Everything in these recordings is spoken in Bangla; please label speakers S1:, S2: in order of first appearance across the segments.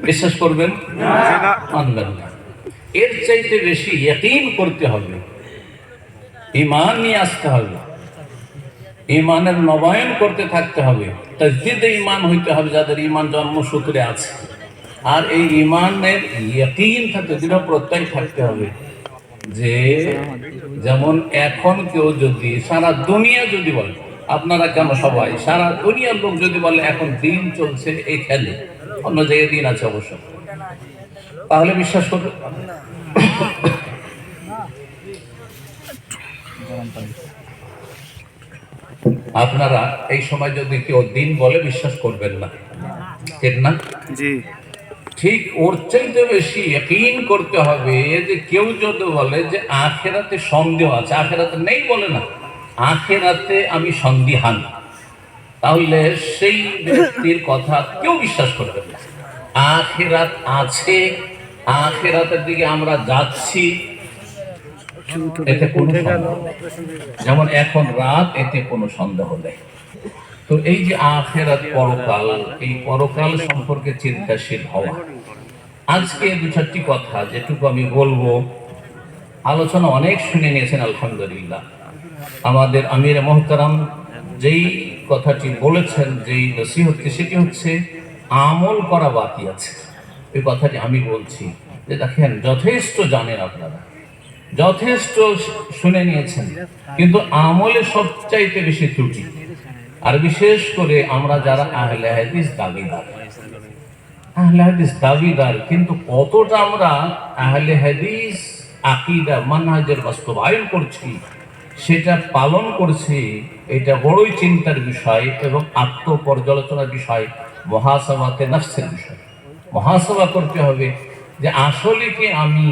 S1: বিশ্বাস করবেন? মানবেন না। এর চাইতে বেশি ইয়াকিন করতে হবে, ঈমান নিয়ে আসতে হবে, ঈমানের নবায়ন করতে থাকতে হবে, তাজদীদে ঈমান হইতে হবে যাদের ঈমান জন্মসূত্রে আছে। আর এই ঈমানের ইয়াকিন থাকতে, দৃঢ় প্রত্যয় থাকতে হবে যে যেমন এখন কেউ যদি সারা দুনিয়া যদি বলে, আপনারা কেন সবাই সারা দুনিয়ার লোক যদি বলে এখন দিন চলছে এই খেলে, অন্য জায়গায় দিন আছে অবশ্য, তাহলে বিশ্বাস করবে? আপনারা এই সময় যদি কেউ দিন বলে বিশ্বাস করবেন না, ঠিক না? জি। ঠিক ওর চাইতে বেশি ইয়াকিন করতে হবে যে কেউ যদি বলে যে আখিরাতে সন্দেহ আছে, আখিরাতে নেই বলে না, আখিরাতে আমি সন্দিহান, তাহলে সেই ব্যক্তির কথা কেউ বিশ্বাস করবে না। আখিরাত আছে, আখিরাতের দিকে আমরা যাচ্ছি, এতে কোনো সন্দেহ নেই। যেমন এখন রাত, এতে কোনো সন্দেহ নেই। তো এই যে আখিরাত, পরকাল, এই পরকাল সম্পর্কে চিন্তাশীল হওয়া। আজকে দু চারটি কথা যেটুকু আমি বলবো, আলোচনা অনেক শুনে নিয়েছেন আলহামদুলিল্লাহ। আমাদের আমির মোহতারাম যেই কথাটি বলেছেন, যেই নসিহতটি, সেটি হচ্ছে আমল করা বাকি আছে। এই কথাটি আমি বলছি যে দেখেন, যথেষ্ট জানেন আপনারা, যথেষ্ট শুনে নিয়েছেন, কিন্তু আমলে সবচাইতে বেশি ত্রুটি। আর বিশেষ করে আমরা যারা আহলে হাদিস দাবিদার, আহলে হাদিস দাবিদার, কিন্তু কতটা আমরা আহলে হাদিস আকীদা মানহাজের বাস্তবায়ন করছি, সেটা পালন করছি, এটা বড়ই চিন্তার বিষয় এবং আত্মপর্যালোচনার বিষয়, মুহাসাবাতে নফসের বিষয়। মুহাসাবা করতে হবে যে আসলে কি আমি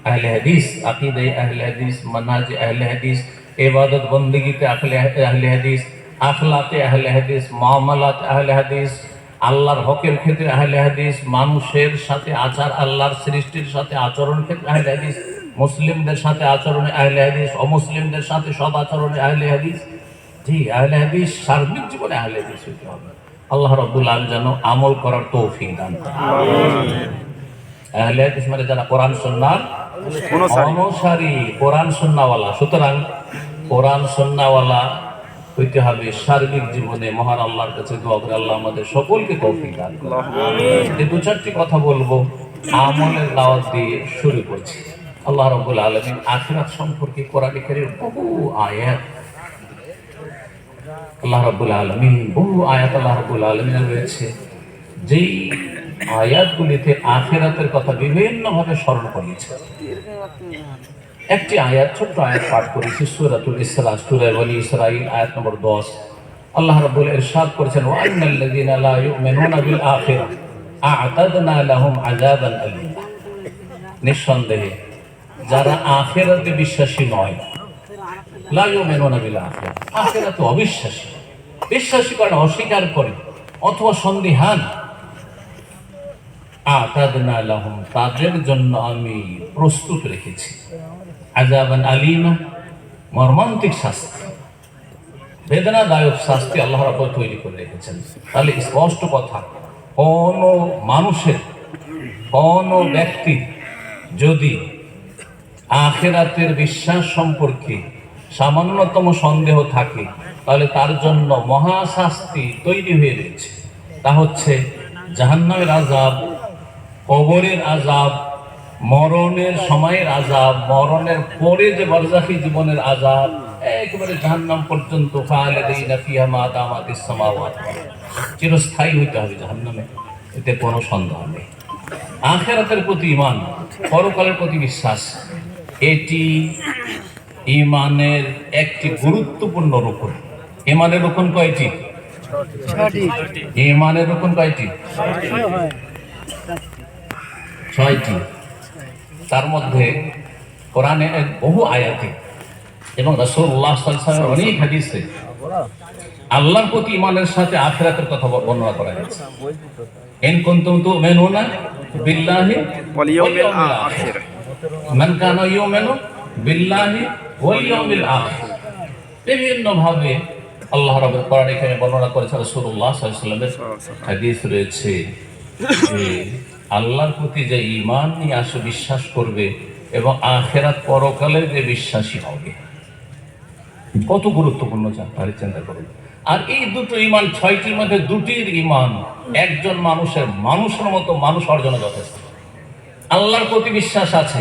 S1: আহলে হাদিস, আকীদায়ে আহলে হাদিস, মানহাজে আহলে হাদিস, ইবাদত বন্দেগীতে আহলে হাদিস, আখলাকে আহলে হাদিস, মুআমালাত আহলে হাদিস, আল্লাহর হকের ক্ষেত্রে আহলে হাদিস, মানুষের সাথে আচার, আল্লাহর সৃষ্টির সাথে আচরণ ক্ষেত্রে আহলে হাদিস, মুসলিমদের সাথে আচরণে আহলে হাদিস, অমুসলিমদের সাথে সদ আচরণে আহলে হাদিস। জি, আহলে হাদিস সার্বিক জীবনে আহলে হাদিস হইতে হবে। আল্লাহ রাব্বুল আলামিন যেন আমল করার তৌফিক দান করেন। আহলে হাদিস মানে যারা কোরআন সুন্নাহর অনুসারী, কোরআন সুন্নাহওয়ালা। সুতরাং কোরআন সুন্নাহওয়ালা হইতে হবে সার্বিক জীবনে। মহান আল্লাহর কাছে দোয়া করে আল্লাহ আমাদের সকলকে তৌফিক দান করেন। এই দু চারটি কথা বলবো, আমলের দাওয়াত দিয়ে শুরু করছি। আল্লাহ রাব্বুল আলামিন আখিরাত সম্পর্কে কোরআনে কারীমে বহু আয়াত, আল্লাহ রাব্বুল আলামিন বহু আয়াত আল্লাহ রাব্বুল আলামিন রয়েছে, যেই আয়াতগুলিতে আখিরাতের কথা বিভিন্নভাবে স্মরণ করিয়েছে। একটি আয়াত, ছোট্ট আয়াত পাঠ করেছি, সূরাতুল ইসরা, সূরা বনী ইসরাঈল, আয়াত নম্বর 10। আল্লাহ রাব্বুল ইরশাদ করেছেন, ওয়া আন্নাল্লাযীনা লা ইউমিনুনা বিল আখিরাহ আ'তাদনা লাহুম আযাবান আলীমা। নিঃসন্দেহে যারা আখিরাতে বিশ্বাসী নয়, লা ইউমিনুনা বিল আখিরাহ, আখিরাতে অবিশ্বাসী, বিশ্বাসী করে না, অস্বীকার করে অথবা সন্দিহান, আ'তাদনা লাহুম, তাদের জন্য আমি প্রস্তুত রেখেছি আযাবান আলীমা, মর্মান্তিক শাস্তি, বেদনাদায়ক শাস্তি আল্লাহ রাব্বুল তৈরি করে রেখেছেন। তাহলে স্পষ্ট কথা, কোন মানুষের, কোন ব্যক্তি যদি আখিরাতের বিশ্বাস সম্পর্কে সামান্যতম সন্দেহ থাকে, তাহলে তার জন্য মহাশাস্তি তৈরি হয়ে রয়েছে। তা হচ্ছে জাহান্নামের আযাব, কবরের আযাব, মরণের সময়ের আযাব, মরণের পরে যে বারজাখী জীবনের আযাব, একেবারে জাহান্নাম পর্যন্ত, খালিদিনা ফিহা মা দামাতিস সামাওয়াত, চিরস্থায়ী হইতে হবে জাহান্নামে, এতে কোনো সন্দেহ নেই। আখিরাতের প্রতি ঈমান, পরকালের প্রতি বিশ্বাস, এটি ঈমানের একটি গুরুত্বপূর্ণ রুকন। ঈমানের রুকন কয়টি? ঈমানের রুকন কয়টি? 6টি। তার মধ্যে কোরআনে বহু আয়াতে এবং রাসূলুল্লাহ সাল্লাল্লাহু আলাইহি ওয়াসাল্লামের অনেক হাদিসে আল্লাহর প্রতি ঈমানের সাথে আখিরাতের কথা বর্ণনা করা হয়েছে। ইন কুনতুম তু'মিনুনা বিল্লাহি ওয়াল ইয়াউমিল আখির, মান কানা ইউমিনু বিল্লাহি ওয়াল ইয়াউমিল আখির। বিভিন্ন ভাবে আল্লাহ রাব্বুল কোরআনে বর্ণনা করেছেন, রাসূলুল্লাহ সাল্লাল্লাহু আলাইহি ওয়াসাল্লামের হাদিস রয়েছে। যে আল্লাহর প্রতি যে ঈমান নিয়ে আসে, বিশ্বাস করবে এবং আখিরাত পরকালে যে বিশ্বাসী হবে, কত গুরুত্বপূর্ণ তাহলে চিন্তা করুন। আর এই দুটো ঈমান, 6টির মধ্যে 2টির ঈমান একজন মানুষের মতো মানুষ অর্জনে যথেষ্ট। আল্লাহর প্রতি বিশ্বাস আছে,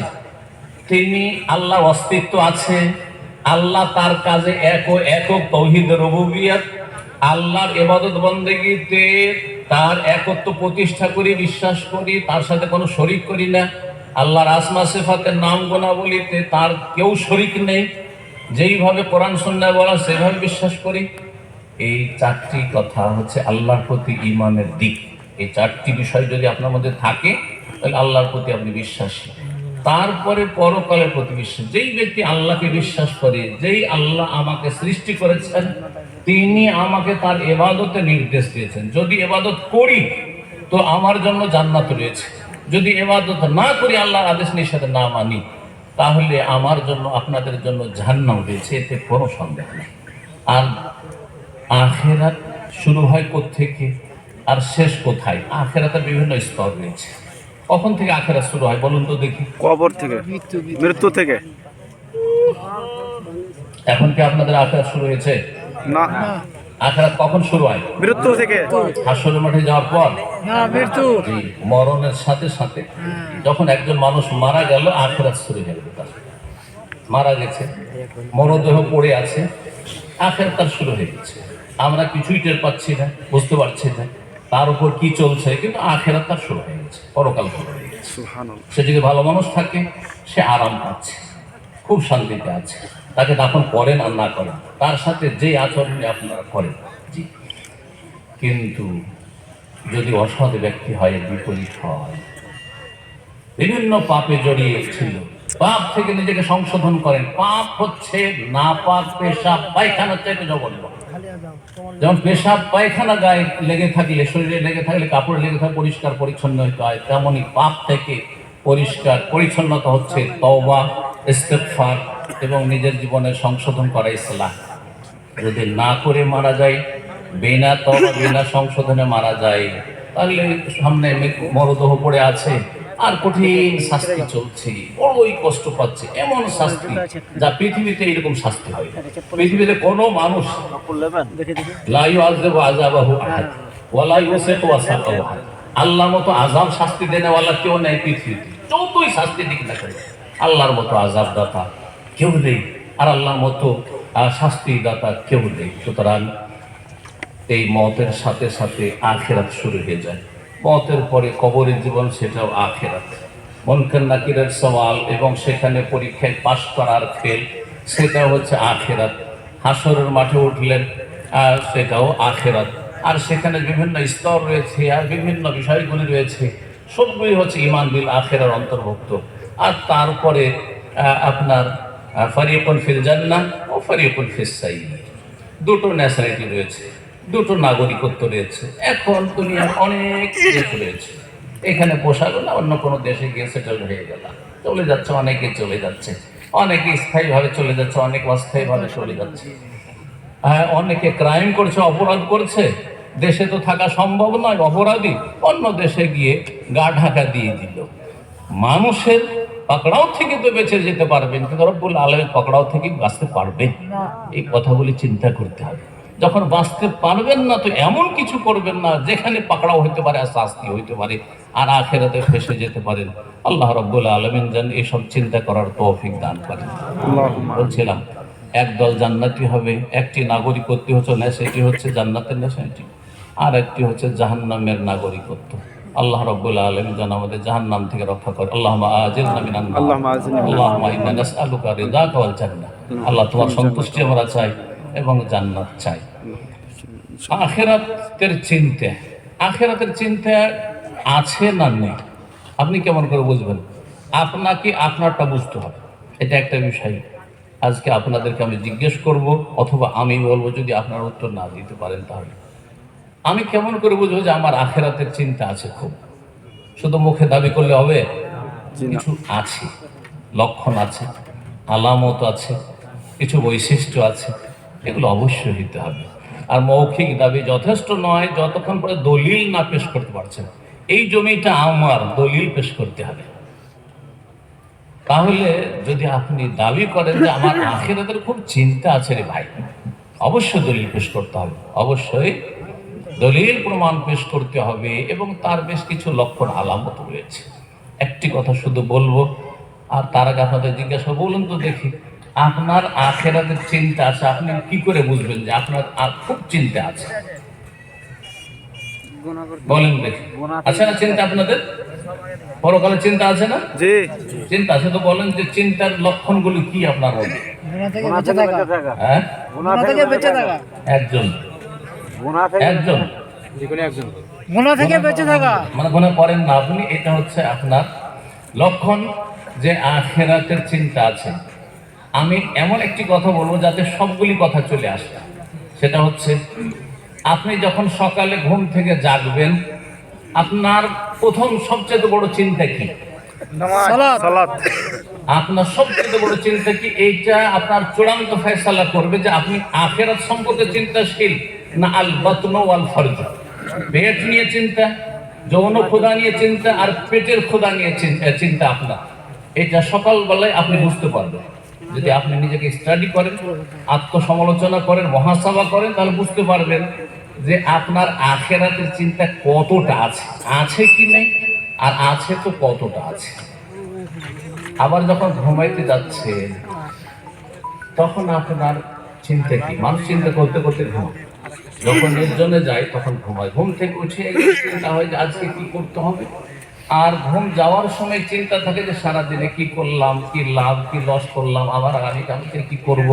S1: তিনি আল্লাহর অস্তিত্ব আছে, আল্লাহ তার কাজে একক তৌহিদ রুবুবিয়ত, আল্লাহর ইবাদত বন্দেগীতে তার একত্ব প্রতিষ্ঠা করি, বিশ্বাস করি, তার সাথে কোনো শরীক করি না। আল্লাহর আসমা সিফাতের নাম গুণাবলীতে তার কেউ শরীক নেই, যেইভাবে কোরআন সুন্নাহয় বলা সেভাবে বিশ্বাস করি। এই 4টি কথা হচ্ছে আল্লাহর প্রতি ঈমানের দিক। এই 4টি বিষয় যদি আপনার মধ্যে থাকে, তাহলে আল্লাহর প্রতি আপনি বিশ্বাসী। তারপরে পরকালের প্রতি বিশ্বাস। যেই ব্যক্তি আল্লাহকে বিশ্বাস করে, যেই আল্লাহ আমাকে সৃষ্টি করেছেন, তিনি আমাকে তার ইবাদতে নির্দেশ দিয়েছেন। যদি ইবাদত করি তো আমার জন্য জান্নাত রয়েছে, যদি ইবাদত না করি, আল্লাহর আদেশ নিষেধ না মানি, তাহলে আমার জন্য, আপনাদের জন্য জাহান্নাম রয়েছে, এতে কোনো সন্দেহ নেই। আর আখিরাত শুরু হয় কোত্থেকে আর শেষ কোথায়? আখিরাতের বিভিন্ন স্তর রয়েছে। কখন থেকে আখিরাত শুরু হয় বলুন তো দেখি?
S2: কবর থেকে, মৃত্যু থেকে।
S1: এখন কি আপনাদের আখিরাত শুরু হয়েছে?
S2: না।
S1: আখিরাত কখন শুরু হয়?
S2: মৃত্যু থেকে।
S1: হাসরের মাঠে যাওয়ার পর।
S3: মৃত্যু
S1: মরণের সাথে সাথে যখন একজন মানুষ মারা গেল, আখিরাত শুরু হয়ে গেল। তার মারা গেছে, মরদেহ পড়ে আছে, আখিরাত তার শুরু হয়ে গেছে। আমরা কিছুই টের পাচ্ছি না, বুঝতে পারছি না তার উপর কি চলছে, কিন্তু আখিরাত তার শুরু হয়ে গেছে, পরকাল শুরু হয়ে গেছে। সে যদি ভালো মানুষ থাকে, সে আরাম পাচ্ছে, খুব শান্তিতে আছে। তাকে দাফন করেন আর না করেন, তার সাথে যে আচরণে আপনারা করেন, জি। কিন্তু যদি অসৎ ব্যক্তি হয়, বিপরীত হয়, বিভিন্ন পাপে জড়িয়ে ছিল, পাপ থেকে নিজেকে সংশোধন করেন। পাপ হচ্ছে না পাক, পেশাব পায়খানার চাইতে জঘন্য। যেমন পেশাব পায়খানা গায়ে লেগে থাকলে, শরীরে লেগে থাকলে, কাপড়ে লেগে থাকলে পরিষ্কার পরিচ্ছন্ন হতে হয়, তেমনই পাপ থেকে পরিষ্কার পরিচ্ছন্নতা হচ্ছে তওবা, ইস্তেগফার এবং নিজের জীবনের সংশোধন করা, ইসলাহ। যদি না করে মারা যায়, বিনা তওবা বিনা সংশোধনে মারা যায়, তাহলে সামনে মরদেহ পড়ে আছে আর কঠিন শাস্তি চলছে, বড়ই কষ্ট পাচ্ছে। এমন শাস্তি যা পৃথিবীতে এরকম শাস্তি হয় না। পৃথিবীতে কোনো মানুষ লা ইউআযযাবু আযাবাহু আহাদ ওয়া লা ইউসিকু ওয়াসাকাহু আহাদ। আল্লাহর মতো আযাব শাস্তি দেনেওয়ালা কেউ নেই পৃথিবীতে। যতই শাস্তি দিক না কেন, আল্লাহর মতো আযাব দাতা কেউ নেই, আর আল্লাহর মতো শাস্তি দাতা কেউ নেই। সুতরাং এই মতের সাথে সাথে আখিরাত শুরু হয়ে যায়। মতের পরে কবরের জীবন, সেটাও আখিরাত। মুনকার নাকিরের সওয়াল এবং সেখানে পরীক্ষায় পাশ করার ফেল, সেটাও হচ্ছে আখিরাত। হাসরের মাঠে উঠলেন, সেটাও আখিরাত। আর সেখানে বিভিন্ন স্তর রয়েছে আর বিভিন্ন বিষয়গুলি রয়েছে, সবগুলি হচ্ছে ঈমান বিল আখিরার অন্তর্ভুক্ত। আর তারপরে আপনার ফারিকুন ফিল জান্নাহ ও ফারিকুন ফিস সাইয়্যির, দুটো ন্যাশনালিটি রয়েছে, দুটো নাগরিকত্ব রয়েছে। এখন দুনিয়ার অনেক দেশ রয়েছে, এখানে পোষালো না, অন্য কোনো দেশে গিয়ে সেটেল হয়ে গেল, চলে যাচ্ছে, অনেকে চলে যাচ্ছে, অনেকে স্থায়ীভাবে চলে যাচ্ছে, অনেকে অস্থায়ীভাবে চলে যাচ্ছে। অনেকে ক্রাইম করছে, অপরাধ করছে, দেশে তো থাকা সম্ভব নয়, অপরাধী অন্য দেশে গিয়ে গা ঢাকা দিয়ে দিল। মানুষের পাকড়াও থেকে তো বেঁচে যেতে পারবেন, কিন্তু রব্বুল আলামিন পাকড়াও থেকে বাঁচতে পারবেন, এই কথাগুলি চিন্তা করতে হবে। যখন বাঁচতে পারবেন না, তো এমন কিছু করবেন না যেখানে পাকড়াও হইতে পারে আর শাস্তি হইতে পারে আর আখিরাতে ফেসে যেতে পারেন। আল্লাহ রব্বুল আলামিন যেন এসব চিন্তা করার তৌফিক দান করেন। বলছিলাম, একদল জান্নাতি হবে, একটি নাগরিকত্ব হচ্ছে সেটি হচ্ছে জান্নাতের নেশাটি, আর একটি হচ্ছে জাহান্নামের নাগরিকত্ব। আল্লাহ রাব্বুল আলামিন যেন আমাদের জাহান্নাম থেকে রক্ষা করে। আল্লাহুম্মা আজিরনা মিনান নার, আল্লাহুম্মা ইন্না নাসআলুকা রিযাকা ওয়াল জান্নাহ। আল্লাহ তোমার সন্তুষ্টি আমরা চাই এবং জান্নাত চাই। আখিরাতের চিন্তা, আখিরাতের চিন্তা আছে না নেই, আপনি কেমন করে বুঝবেন? আপনাকে আপনারটা বুঝতে হবে, এটা একটা বিষয়। আজকে আপনাদেরকে আমি জিজ্ঞেস করব, অথবা আমি বলবো, যদি আপনার উত্তর না দিতে পারেন তাহলে আমি কেমন করে বুঝবো যে আমার আখিরাতের চিন্তা আছে? খুব শুধু মুখে দাবি করলে হবে? কিছু আছে, লক্ষণ আছে, আলামত আছে, কিছু বৈশিষ্ট্য আছে, এগুলো অবশ্যই দিতে হবে। আর মৌখিক দাবি যথেষ্ট নয় যতক্ষণ পরে দলিল না পেশ করতে পারছেন। এই জমিটা আমার, দলিল পেশ করতে হবে। তাহলে যদি আপনি দাবি করেন যে আমার আখিরাতের খুব চিন্তা আছে রে ভাই, অবশ্যই দলিল পেশ করতে হবে, অবশ্যই দলিল প্রমাণ পেশ করতে হবে, এবং তার বেশ কিছু লক্ষণ আলামত রয়েছে। একটি কথা শুধু বলবো, আর তার আগে আপনাদের জিজ্ঞাসা বলুন তো দেখি, আপনার আখিরাতের চিন্তা আছে, আপনি কি করে বুঝবেন যে আপনার খুব চিন্তা আছে? বলেন দেখি, আছে না চিন্তা আপনাদের? পরকালে চিন্তা আছে না?
S2: জি।
S1: চিন্তা আছে তো বলেন যে চিন্তার লক্ষণগুলি কি আপনার মধ্যে? হ্যাঁ, একজন একজন
S3: গুনাহ থেকে বেঁচে থাকা,
S1: মানে মনে করেন না আপনি, এটা হচ্ছে আপনার লক্ষণ যে আখিরাতের চিন্তা আছে। আমি এমন একটি কথা বলবো যাতে সবগুলি কথা চলে আসে, সেটা হচ্ছে আপনি যখন সকালে ঘুম থেকে জাগবেন, আপনার প্রথম সবচেয়ে বড় চিন্তা কি?
S2: সালাত।
S1: আপনার সবচেয়ে বড় চিন্তা কি? এইটা আপনার চূড়ান্ত ফয়সালা করবে যে আপনি আখিরাত সম্পর্কে চিন্তাশীল না আল বাতন ওয়াল ফরজ। পেট নিয়ে চিন্তা, যৌন ক্ষুধা নিয়ে চিন্তা, আর পেটের ক্ষুধা নিয়ে চিন্তা আপনার, এটা সকালবেলায় আপনি বুঝতে পারবেন। যদি আপনি নিজেকে স্টাডি করেন, আত্মসমালোচনা করেন, মহাসভা করেন, তাহলে বুঝতে পারবেন যে আপনার আখিরাতের চিন্তা কতটা আছে, আছে কি নেই, আর আছে তো কতটা আছে। আবার যখন ঘুমাইতে যাচ্ছেন তখন আপনার চিন্তা কি? মানুষ চিন্তা করতে করতে ঘুমায়, যখন নির্জনে যায় তখন ঘুমায়, ঘুম থেকে উঠে চিন্তা হয় যে আজকে কি করতে হবে, আর ঘুম যাওয়ার সময় চিন্তা থাকে যে সারাদিনে কি করলাম, কি লাভ কি লস করলাম, আবার আগামীকালকে কি করব,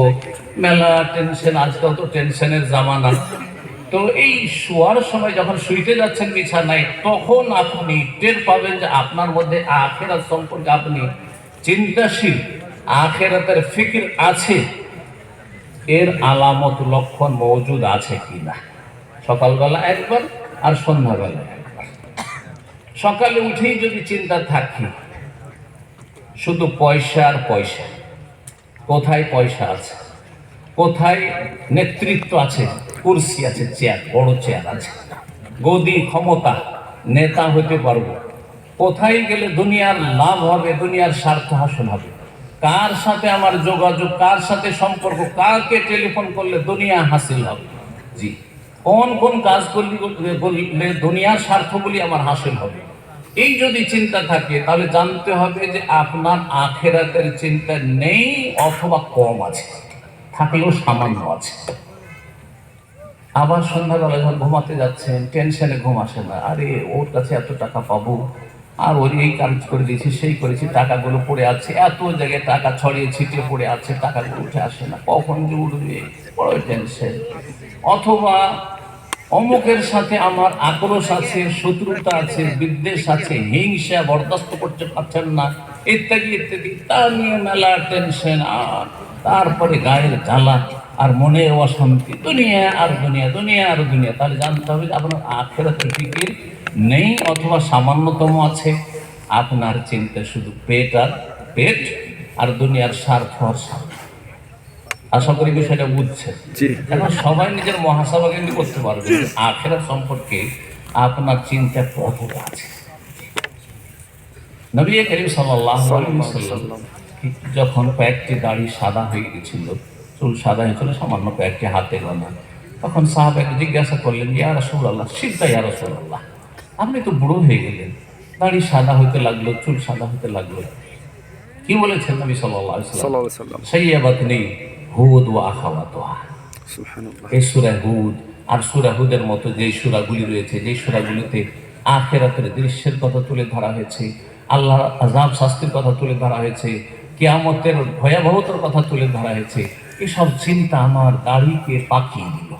S1: মেলা টেনশন, আজকাল তো টেনশনের জামানা। তো এই শোয়ার সময় যখন শুইতে যাচ্ছেন বিছানায়, তখন আপনি টের পাবেন যে আপনার মধ্যে আখিরাত সম্পর্কে আপনি চিন্তাশীল, আখিরাতের ফিকির আছে, এর আলামত লক্ষণ মওজুদ আছে কিনা। সকালবেলা একবার আর সন্ধ্যাবেলা একবার। সকালে উঠেই যদি চিন্তা থাকি শুধু পয়সা আর পয়সা, কোথায় পয়সা আছে, কোথায় নেতৃত্ব আছে, কুরসি আছে, চেয়ার, বড় চেয়ার আছে, গদি ক্ষমতা, নেতা হতে পারবো, কোথায় গেলে দুনিয়ার লাভ হবে, দুনিয়ার স্বার্থ হাসিল হবে, কার সাথে আমার যোগাযোগ, কার সাথে সম্পর্ক, কাকে টেলিফোন করলে দুনিয়া হাসিল হবে, জি, কোন কোন কাজ করলে দুনিয়ার স্বার্থগুলি আমার হাসিল হবে, এই যদি চিন্তা থাকে তাহলে জানতে হবে যে আপনার আখিরাতের চিন্তা নেই, অথবা কম আছে, থাকলেও সামান্য আছে। আবার সন্ধ্যাবেলা যখন ঘুমাতে যাচ্ছেন, টেনশনে ঘুম আসে না, আরে ওর কাছে এত টাকা পাবো, আর ওর এই কাজ করে দিয়েছি, সেই করেছি, টাকাগুলো পড়ে আছে, এত জায়গায় টাকা ছড়িয়ে ছিটিয়ে পড়ে আছে, টাকাগুলো উঠে আসে না, কখন যে উঠবে, বড় টেনশন। অথবা অমুকের সাথে আমার আক্রোশ আছে, শত্রুতা আছে, বিদ্বেষ আছে, হিংসা বরদাস্ত করতে পারছেন না, ইত্যাদি ইত্যাদি, তা নিয়ে মেলা টেনশন, আর তারপরে গায়ের জ্বালা, আর মনে অশান্তি, দুনিয়া আর দুনিয়া, দুনিয়া আর দুনিয়া। তাহলে জানতে হবে যে আপনার আখিরাতের ফিকির নেই, অথবা সামান্যতম আছে। আপনার চিন্তা শুধু পেট আর দুনিয়ার স্বার্থ আর স্বার্থ। আশা করি বিষয়টা বুঝছে। এখন সবাই নিজের মহাসভা কিন্তু করতে পারবে যে আখিরাত সম্পর্কে আপনার চিন্তা কতটা আছে। নবী করিম সাল্লাল্লাহু আলাইহি ওয়াসাল্লাম যখন কয়েকটি দাড়ি সাদা হয়ে গেছিল, চুল সাদা হয়েছিল সামান্য কয়েকটি হাতে গোনা, তখন সাহাবাকে জিজ্ঞাসা করলেন, ইয়া রাসূলুল্লাহ, সিদ্ধা ইয়া রাসূলুল্লাহ, আপনি তো বুড়ো হয়ে গেলেন, দাড়ি সাদা হতে লাগলো, চুল সাদা হতে লাগলো, কি বলেছেন নবী সাল্লাল্লাহু আলাইহি ওয়াসাল্লাম? সাইয়াবাতনি হুদ ওয়া আখাওয়াতুহা। সুবহানাল্লাহ। এই সূরা হুদ আর সূরা হুদের মতো যে সূরাগুলি রয়েছে, যে সূরাগুলিতে আখিরাতের দৃশ্যের কথা তুলে ধরা হয়েছে, আল্লাহর আযাব শাস্তির কথা তুলে ধরা হয়েছে, কিয়ামতের ভয়াবহতার কথা তুলে ধরা হয়েছে, এসব চিন্তা আমার দাড়িকে পাকিয়ে দিল।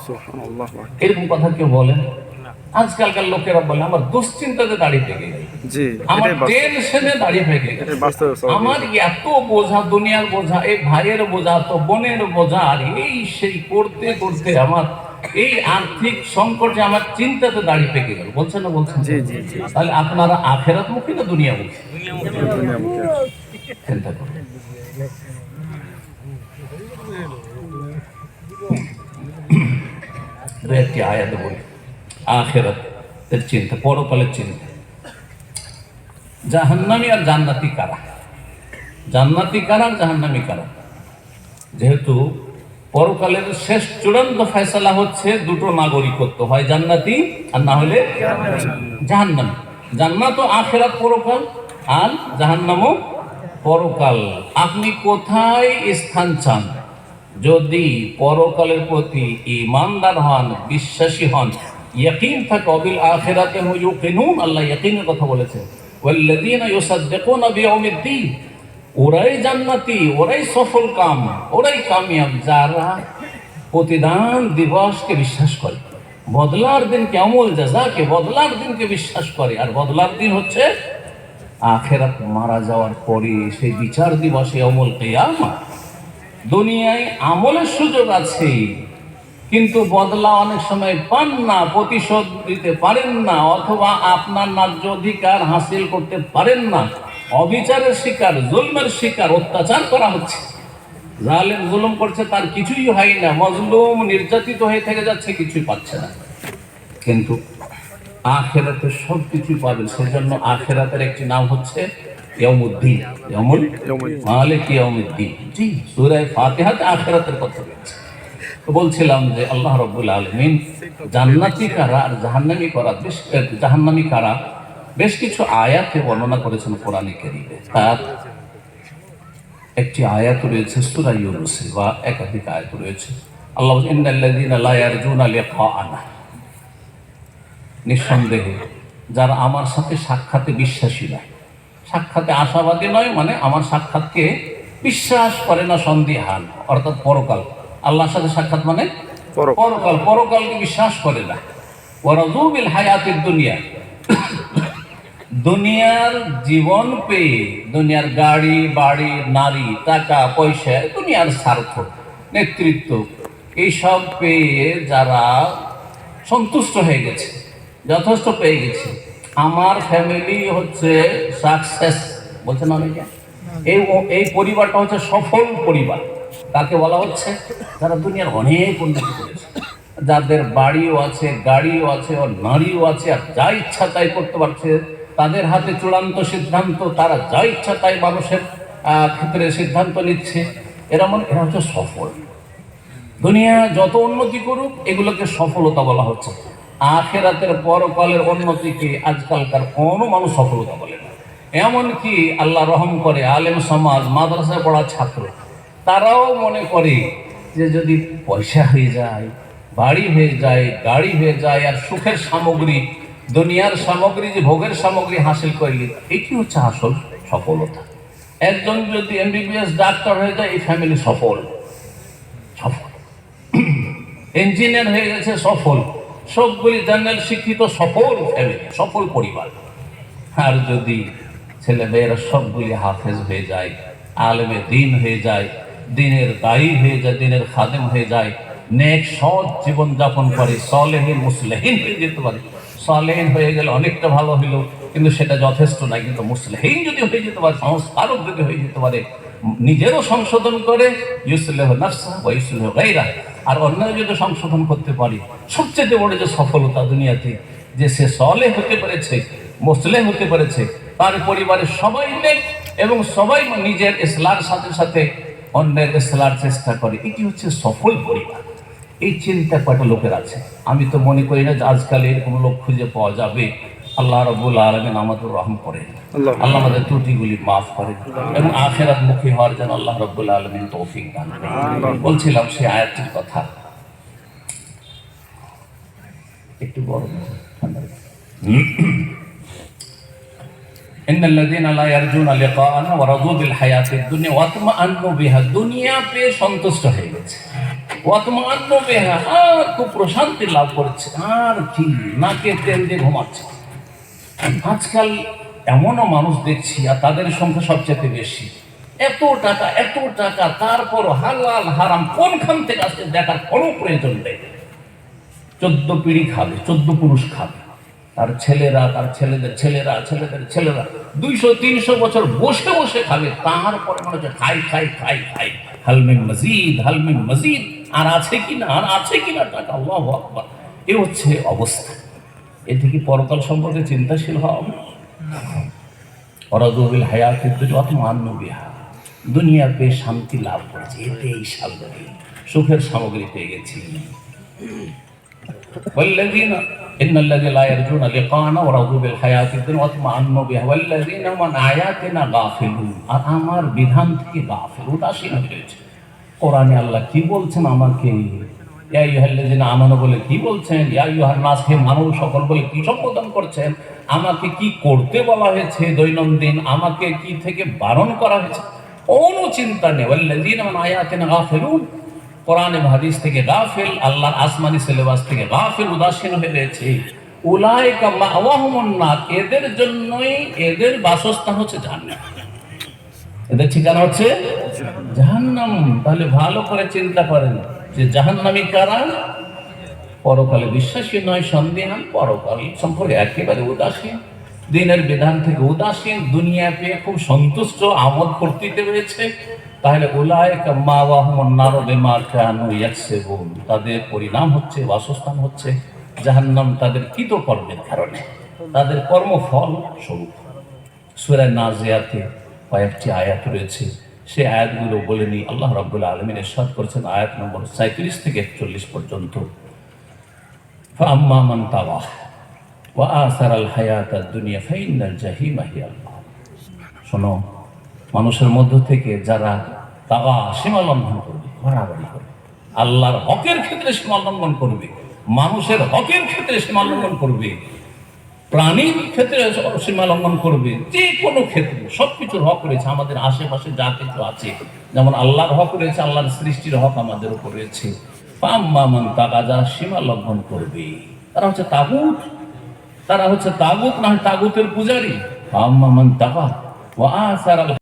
S1: সুবহানাল্লাহ। এরকম কথা কেউ বলেন? আজকালকার লোকেরা বলে আমার দুশ্চিন্তাতে দাড়ি পেকে গেল, আমার টেনশনে দাড়ি পেকে গেল, আমার এত বোঝা, দুনিয়ার বোঝা, এই ভাইয়ের বোঝা, তো বোনের বোঝা, আর এই সেই করতে করতে আমার এই আর্থিক সংকটে আমার চিন্তাতে দাড়ি পেকে গেল। বলছেন না? বলছেন। তাহলে আপনারা আখিরাত মুখী না দুনিয়া মুখী? চিন্তা করুন। একটি আয়াত বলি, আখিরাত এর চিন্তা, পরকালের চিন্তা। জাহান্নামী আর জান্নাতি কারা? জান্নাতি কারা, জাহান্নামী কারা? যেহেতু পরকালের শেষ চূড়ান্ত ফয়সালা হচ্ছে দুটো নাগরিকত্ব, হয় জান্নাতি আর না হলে জাহান্নামী। জান্নাত ও আখিরাত পরকাল, আর জাহান্নামও পরকাল। আপনি কোথায় স্থান চান? যদি পরকালের প্রতি ঈমানদার হন, বিশ্বাসী হন, ইয়াকিন থাকে, অবিল আখিরাতে হুম ইউকিনুন, আল্লাহ ইয়াকিনের কথা বলেছেন, ওয়াল্লাযীনা ইউসাদ্দিকুনা বিয়াউমিদ্দিন, ওরাই জান্নাতি, ওরাই সফল কাম, ওরাই কামিয়াব যারা প্রতিদান দিবসকে বিশ্বাস করে, বদলার দিনকে, আমল জাযাকে, বদলার দিনকে বিশ্বাস করে। আর বদলার দিন হচ্ছে আখিরাত, মারা যাওয়ার পরে সেই বিচার দিবসে, আমল কিয়ামত। দুনিয়ায় আমলের সুযোগ আছে, কিন্তু বদলা অনেক সময় পান না, প্রতিশোধ দিতে পারেন না, অথবা আপনার ন্যায্য অধিকার হাসিল করতে পারেন না। অবিচারের শিকার, জুলমের শিকার, অত্যাচার করা হচ্ছে, জালেম জুলুম করছে, তার কিছুই হয় না, মজলুম নির্যাতিত হয়ে থেকে যাচ্ছে, কিছুই পাচ্ছে না। কিন্তু আখিরাতে সব কিছুই পাবেন। সেজন্য আখিরাতের একটি নাম হচ্ছে ইয়াউমুদ্দিন, মালিক ইয়াউমিদ্দিন। জি, সূরা ফাতিহাতে আখিরাতের কথা বলছে। তো বলছিলাম যে আল্লাহ রাব্বুল আলামিন জান্নাতি কারা আর জাহান্নামী কারা বেশ কিছু আয়াতে বর্ণনা করেছেন কোরআনে কারীমে। তার একটি আয়াত রয়েছে সূরা ইউনূসে, বা একাধিক আয়াত রয়েছে। আল্লাহ বলেন, ইন্নাল্লাযীনা লা ইয়ারজুনা লিকাআনা, নিঃসন্দেহে যারা আমার সাথে সাক্ষাতে বিশ্বাসী নয়, সাক্ষাতে আশাবাদী নয়, মানে আমার সাক্ষাৎকে বিশ্বাস করে না, সন্দিহান, অর্থাৎ পরকাল, আল্লাহর সাথে সাক্ষাৎ মানে পরকাল, পরকালকে বিশ্বাস করে না। ওয়ারাযু বিল হায়াতিদ দুনিয়া, দুনিয়ার জীবন পেয়ে, দুনিয়ার গাড়ি বাড়ি, নারী, টাকা পয়সা, দুনিয়ার স্বার্থ, নেতৃত্ব, এইসব পেয়ে যারা সন্তুষ্ট হয়ে গেছে, যথেষ্ট পেয়ে গেছে, আমার ফ্যামিলি হচ্ছে সাকসেস বলছেন অনেকে, এই পরিবারটা হচ্ছে সফল পরিবার। তাকে বলা হচ্ছে যারা দুনিয়ার অনেক উন্নতি করেছে, যাদের বাড়িও আছে, গাড়িও আছে, ও নারীও আছে, আর যা ইচ্ছা তাই করতে পারছে, তাদের হাতে চূড়ান্ত সিদ্ধান্ত, তারা যা ইচ্ছা তাই মানুষের ক্ষেত্রে সিদ্ধান্ত নিচ্ছে, এরা হচ্ছে সফল। দুনিয়া যত উন্নতি করুক, এগুলোকে সফলতা বলা হচ্ছে। আখিরাতের পরকালের উন্নতিকে আজকালকার কোনো মানুষ সফলতা বলে না। এমনকি আল্লাহ রহম করে আলেম সমাজ, মাদ্রাসায় পড়া ছাত্র, তারাও মনে করে যে যদি পয়সা হয়ে যায়, বাড়ি হয়ে যায়, গাড়ি হয়ে যায়, আর সুখের সামগ্রী, দুনিয়ার সামগ্রী, যে ভোগের সামগ্রী হাসিল করলে, এটি হচ্ছে আসল সফলতা। একজন যদি এমবিবিএস ডাক্তার হয়ে যায়, এই ফ্যামিলি সফল। ইঞ্জিনিয়ার হয়ে গেছে, সফল। সবগুলি জেনারেল শিক্ষিত, সফল ফ্যামিলি, সফল পরিবার। আর যদি ছেলে মেয়েরা সবগুলি হাফেজ হয়ে যায়, আলেমে দিন হয়ে যায়, দিনের দায়ী হয়ে যায়, দিনের খাদেম হয়ে যায়, নেক সৎ জীবন যাপন করে, সলেহীন মুসলেহীন হয়ে যেতে পারে। সলেহীন হয়ে গেলে অনেকটা ভালো হইল, কিন্তু সেটা যথেষ্ট নয়। কিন্তু মুসলেহীন যদি হয়ে যেতে পারে, সংস্কারক যদি হয়ে যেতে পারে, নিজেরও সংশোধন করে, ইউসলিহ নাফসা ওয়া ইউসলিহ গায়রা, আর অন্যরা যদি সংশোধন করতে পারি, সবচেয়ে বড় যে সফলতা দুনিয়াতে, যে সে সলেহ হতে পেরেছে, মুসলিহ হতে পেরেছে, তার পরিবারের সবাই নেক, এবং সবাই নিজের ইসলামের সাথে সাথে অন্যের ইসলামের চেষ্টা করে, এটি হচ্ছে সফল পরিবার। এই চিন্তা কয়টা লোকের আছে? আমি তো মনে করি না যে আজকাল এরকম লোক খুঁজে পাওয়া যাবে। আল্লাহ রাব্বুল আলামিন আমাদের রহম করেন, আল্লাহ আমাদের ত্রুটিগুলি মাফ করেন, এবং আখিরাত মুখী হওয়ার জন্য আল্লাহ রাব্বুল আলামিন তৌফিক দান করেন। বলছিলাম সেই আয়াতটির কথা, একটু বড় ইন্নাল্লাযীনা লা ইয়ারজুনা লিকাআনা ওয়া রাযু বিল হায়াতিদ দুনিয়া ওয়া তামান্নু বিহা, দুনিয়া পেয়ে সন্তুষ্ট হয়ে গেছে, ওয়া তামান্নু বিহা, আর খুব প্রশান্তি লাভ করছে, আর কি নাকে তেল দিয়ে ঘুমাচ্ছে। আজকাল এমনও মানুষ দেখছি, আর তাদের সংখ্যা সবচেয়ে বেশি, এত টাকা, তারপর হালাল হারাম কোনখান থেকে আসছে দেখার কোনো প্রয়োজন নেই। 14 পিঁড়ি খাবে, 14 পুরুষ খাবে, তার ছেলেরা, তার ছেলেদের ছেলেরা, ছেলেদের ছেলেরা 200-300 বছর বসে বসে খাবে, তারপরে মনে হচ্ছে খাই, হালমিন মজিদ, আর আছে কিনা টাকা, আল্লাহু আকবার। এ হচ্ছে অবস্থা। এটি কি পরকাল সম্পর্কে চিন্তাশীল হও? অরাজুবিল হায়াতিদ দুনিয়া দুনিয়া পেয়ে শান্তি লাভ করেছে, এতেই শান্তি, সুখের সামগ্রী পেয়ে গেছি। والذين إن الذين لا يرجون لقاءنا ورضوا بالحياة الدنيا واطمأنوا بها والذين هم عن آياتنا غافلون। আর আমার বিধান থেকে গাফিল, উদাসীন হয়েছে। কোরআনে আল্লাহ কি বলছেন আমাকে? ইয়া আইয়ুহাল্লাযিনা আমানু বলে কি বলছেন? ইয়া আইয়ুহান নাস, হে মানব সকল বলে কি সম্বোধন করছেন? আমাকে কি করতে বলা হয়েছে দৈনন্দিন? আমাকে কি থেকে বারণ করা হয়েছে? কোনো চিন্তা নেই। ওয়াল্লাযিনা আন আয়াতিনা গাফিলুন, কোরআন এবং হাদিস থেকে গাফিল, আল্লাহর আসমানি সিলেবাস থেকে গাফিল, উদাসীন হয়ে রয়েছে। উলাইকা মাওয়াহুমুন নার, এদের জন্যই এদের বাসস্থান হচ্ছে জাহান্নাম, এদের ঠিকানা হচ্ছে জাহান্নাম। তাহলে ভালো করে চিন্তা করেন যে জাহান্নামী কারা? পরকালে বিশ্বাসী নয়, সন্দেহান, পরকাল সম্পর্কে একেবারে উদাসীন, দিনের বিধান থেকে উদাসীন, দুনিয়া পেয়ে খুব সন্তুষ্ট, আমোদ ফুর্তিতে রয়েছে। তাহলে উলাইকা মাওয়াহুমুন নার বিমা কানু ইয়াকসিবুন, তাদের পরিণাম হচ্ছে, বাসস্থান হচ্ছে জাহান্নাম, তাদের কৃতকর্মের কারণে, তাদের কর্মফল স্বরূপ। সূরা নাজিয়াতে কয়েকটি আয়াত রয়েছে, সেই আয়াতগুলো বলে নিই। আল্লাহ রাব্বুল আলামিন ইরশাদ করেছেন আয়াত নম্বর 37 থেকে 41 পর্যন্ত, ফাআম্মা মান তাগা ওয়া আসারাল হায়াতাদ দুনিয়া ফাইন্নাল জাহিমা হিয়াল মাওয়া। শোনো, মানুষের মধ্য থেকে যারা তাগা, সীমা লঙ্ঘন করবে, বাড়াবাড়ি করবে, আল্লাহর হকের ক্ষেত্রে সীমা লঙ্ঘন করবে, মানুষের হকের ক্ষেত্রে সীমা লঙ্ঘন করবে, প্রাণীর ক্ষেত্রে সীমা লঙ্ঘন করবে, যে কোনো ক্ষেত্রে সবকিছুর হক রয়েছে। আমাদের আশেপাশে যা কিছু আছে, যেমন আল্লাহর হক রয়েছে, আল্লাহর সৃষ্টির হক আমাদের উপর রয়েছে। ফাআম্মা মান তাগা, যারা সীমা লঙ্ঘন করবে, তারা হচ্ছে তাগুত, তারা হচ্ছে তাগুত, না হয় তাগুতের পূজারী। ফাআম্মা মান তাগা ওয়া আসারাল